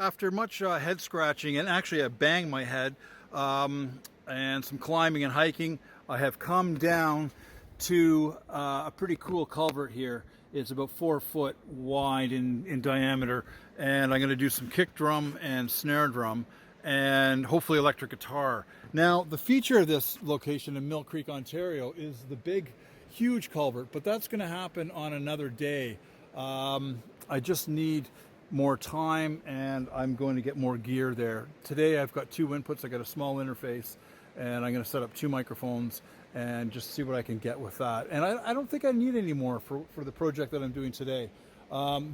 after much head scratching, and actually I banged my head, and some climbing and hiking, I have come down to a pretty cool culvert here. It's about 4 foot wide in diameter, and I'm going to do some kick drum and snare drum and hopefully electric guitar. Now, the feature of this location in Mill Creek, Ontario is the big, huge culvert, but that's going to happen on another day. I just need more time, and I'm going to get more gear there. Today I've got 2 inputs. I got a small interface, and I'm going to set up 2 microphones and just see what I can get with that. And I don't think I need any more for the project that I'm doing today.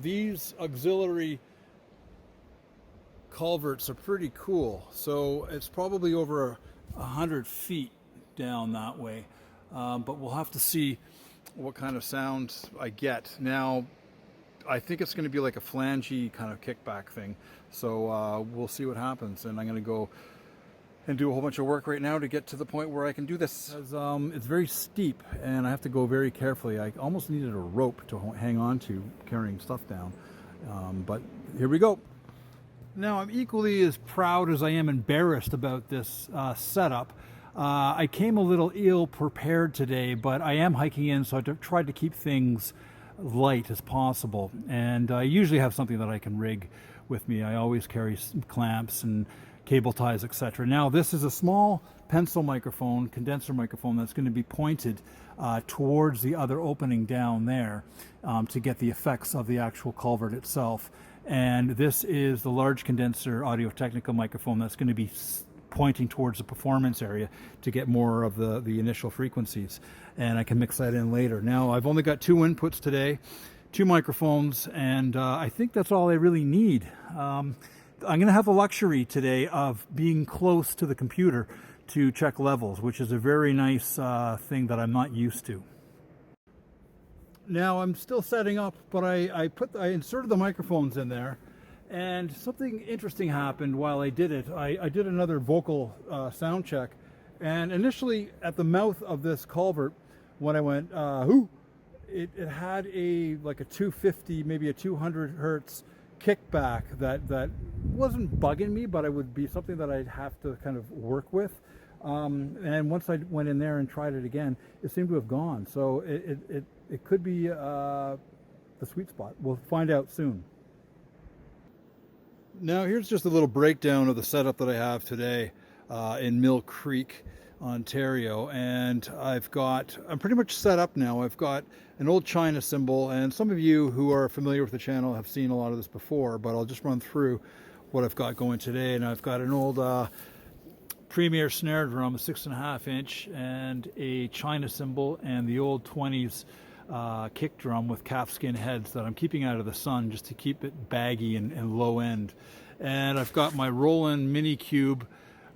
These auxiliary culverts are pretty cool. So it's probably over 100 feet down that way. But we'll have to see what kind of sound I get. Now, I think it's going to be like a flangey kind of kickback thing. So we'll see what happens. And I'm going to go and do a whole bunch of work right now to get to the point where I can do this. It's very steep, and I have to go very carefully. I almost needed a rope to hang on to carrying stuff down. But here we go. Now, I'm equally as proud as I am embarrassed about this setup. I came a little ill prepared today, but I am hiking in, so I tried to keep things light as possible. And I usually have something that I can rig with me. I always carry some clamps and cable ties, etc. Now, this is a small pencil microphone, condenser microphone, that's going to be pointed towards the other opening down there to get the effects of the actual culvert itself. And this is the large condenser Audio-Technica microphone that's going to be pointing towards the performance area to get more of the initial frequencies. And I can mix that in later. Now, I've only got 2 inputs today, 2 microphones, and I think that's all I really need. I'm going to have the luxury today of being close to the computer to check levels, which is a very nice thing that I'm not used to. Now, I'm still setting up, but I inserted the microphones in there, and something interesting happened while I did it. I did another vocal sound check, and initially at the mouth of this culvert, when I went hoo, it had like a 250, maybe a 200 hertz kickback that wasn't bugging me, but it would be something that I'd have to kind of work with. And once I went in there and tried it again, it seemed to have gone. So it could be the sweet spot. We'll find out soon. Now, here's just a little breakdown of the setup that I have today in Mill Creek, Ontario, and I'm pretty much set up now. I've got an old China cymbal, and some of you who are familiar with the channel have seen a lot of this before, but I'll just run through what I've got going today. And I've got an old Premier snare drum, a 6.5 inch, and a China cymbal, and the old 20s kick drum with calfskin heads that I'm keeping out of the sun just to keep it baggy and low end. And I've got my Roland Mini Cube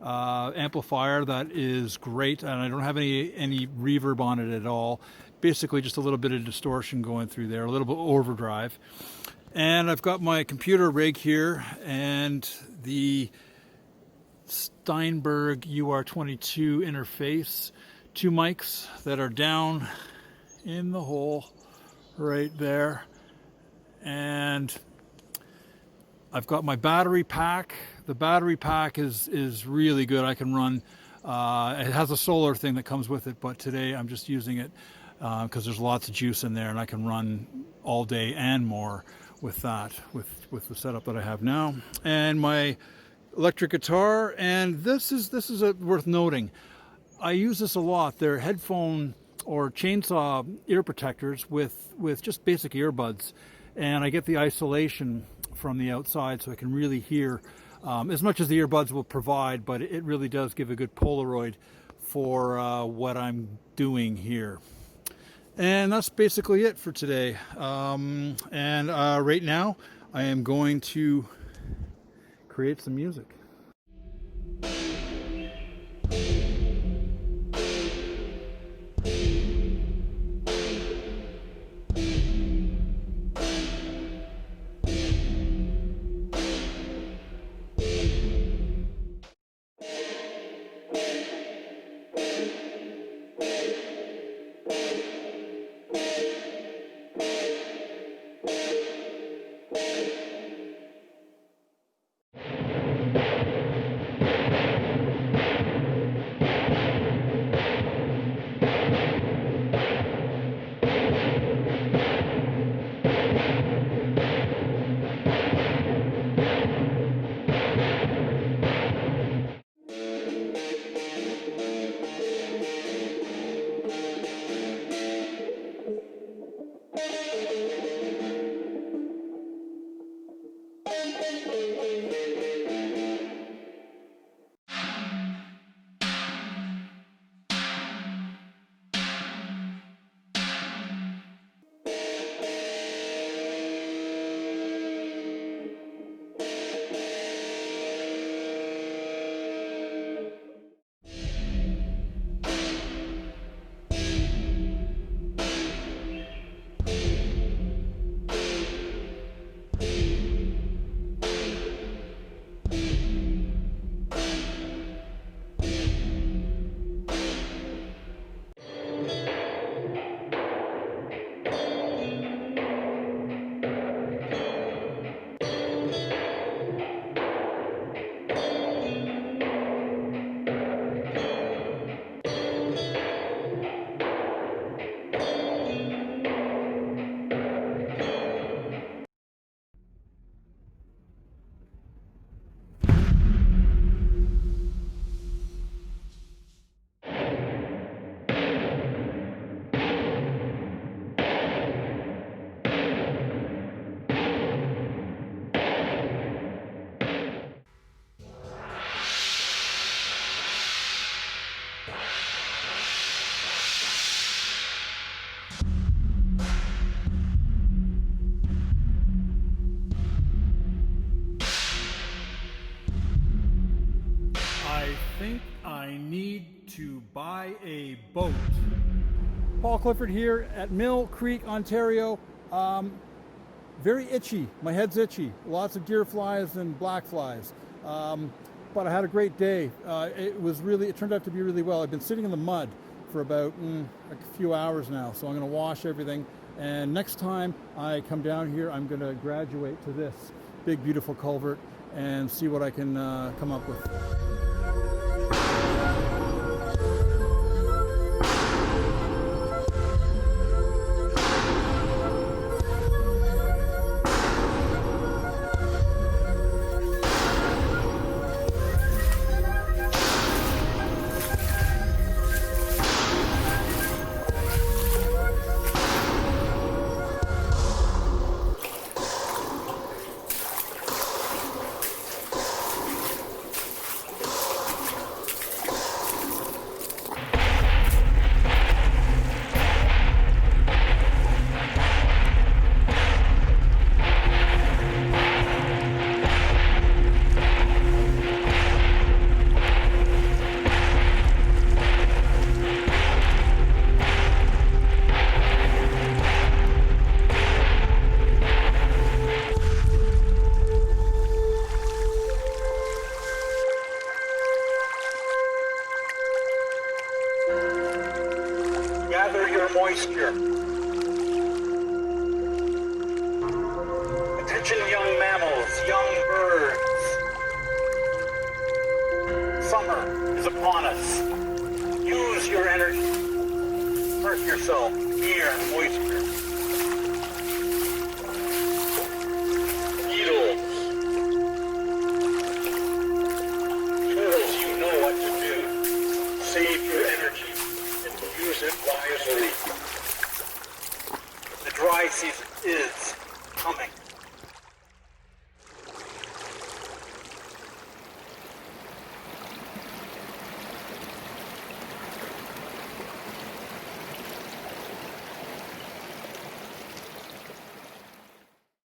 amplifier that is great, and I don't have any reverb on it at all. Basically just a little bit of distortion going through there, a little bit of overdrive. And I've got my computer rig here and the Steinberg UR22 interface, 2 mics that are down in the hole right there. And I've got my battery pack. The battery pack is really good. I can run, it has a solar thing that comes with it, but today I'm just using it because there's lots of juice in there, and I can run all day and more with that, with the setup that I have now. And my electric guitar, and this is worth noting. I use this a lot. They're headphone or chainsaw ear protectors with just basic earbuds, and I get the isolation from the outside so I can really hear as much as the earbuds will provide, but it really does give a good Polaroid for what I'm doing here. And that's basically it for today. Right now I am going to create some music. need to buy a boat. Paul Clifford here at Mill Creek, Ontario. Very itchy. My head's itchy. Lots of deer flies and black flies. But I had a great day. It turned out to be really well. I've been sitting in the mud for about a few hours now, so I'm going to wash everything. And next time I come down here, I'm going to graduate to this big, beautiful culvert and see what I can come up with. Gather your moisture. Attention, young mammals, young birds. Summer is upon us. Use your energy. Immerse yourself near moisture. Beetles. Turtles, you know what to do. Save your energy. Use it wisely. The dry season is coming.